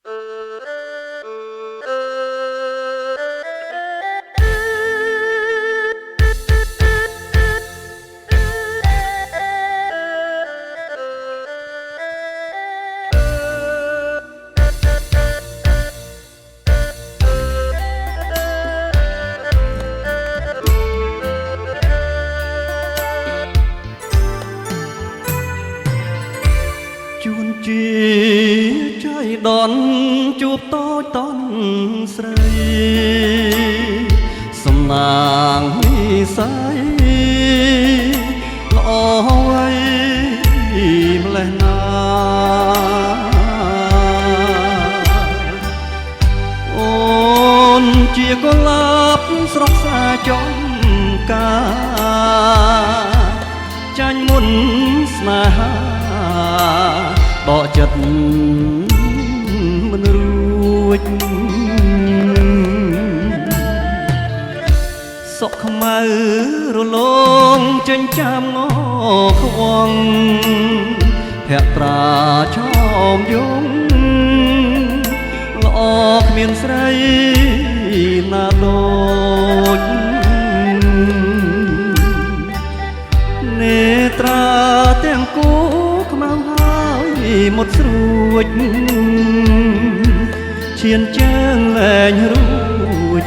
ជួនជាចៃដន្យជួបតូចតន់ស្រីសំណាងនិស័យល្អໄວម្លេះណាអូនជាកុលាបស្រស់សាចំកាចាញ់មុនស្នេហាបកចិត្តមិនរួចសុខខ្មៅរលោងចេញចាំងខ្វងភក្ត្រាឆោមយងល្អគ្មានស្រីណាដូចនេត្រាទាំងគូខ្មៅមុតស្រួចឈានជើងលែងរួច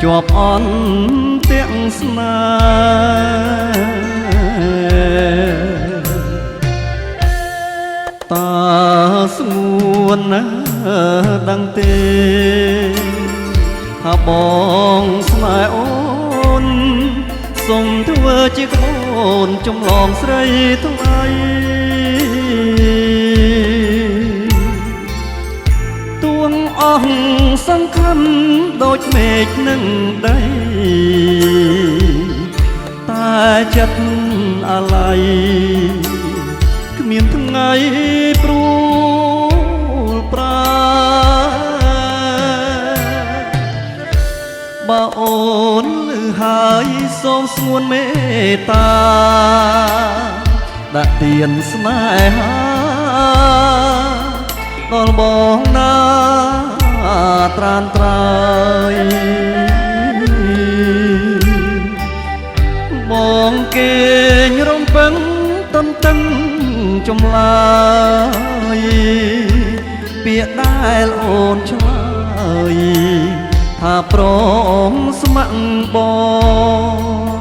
ជាប់អន់ទាំងស្នេហ៍តាស្ងួនណាដឹងទេថាបងស្នេហ៍អូនសូមធ្វើជាក្បូនចម្លងស្រីថ្មីទួងអស់សង្ឃឹមដូចមេឃនឹងដីតែចិត្តអាឡ័យគ្មានថ្ងៃព្រួលប្រាបើអូនលឺហើយសូមស្ងួនមេត្តាដាក់ទានស្នេហាដល់បងណាត្រានត្រើយបងគេងរំពឹងតន្ទឹងចម្លើយពាក្យដែលអូនឆ្លើយថាព្រមស្ម័គ្របង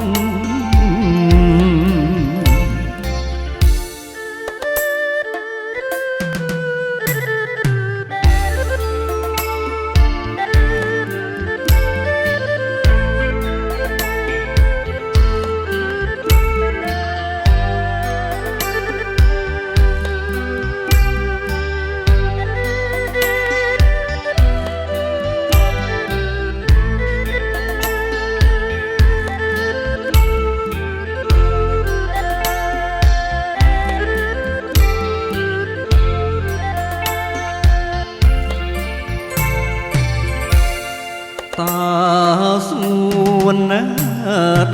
តាស្ងួនណា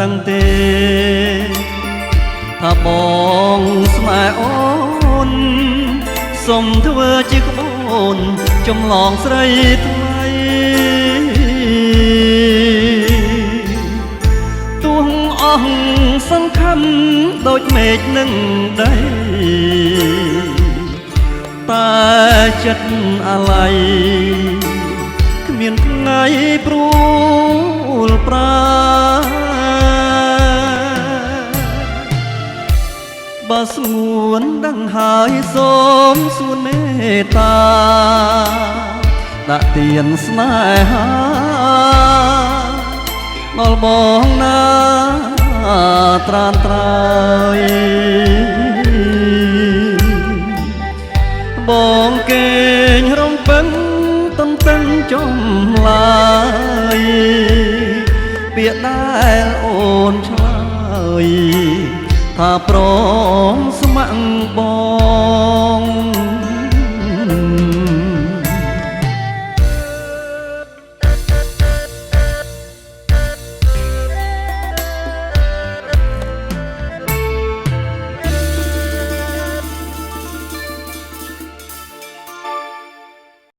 ដឹងទេថាបងស្នេហ៍អូនសូមធ្វើជាក្បូនចម្លងស្រីថ្មីទួងអស់សង្ឃឹមដូចមេឃនឹងដីតែចិត្តអាឡ័យគ្មានថ្ងៃព្រួលប្រាបើស្ងួនដឹងហើយសូមសួនមេត្តាដាក់ទានស្នេហាដល់បងណាត្រានត្រើយបងគេងរំពឹងតន្ទឹងចម្លើយពាក្យដែលអូនឆ្លើយថាព្រមស្ម័គ្របង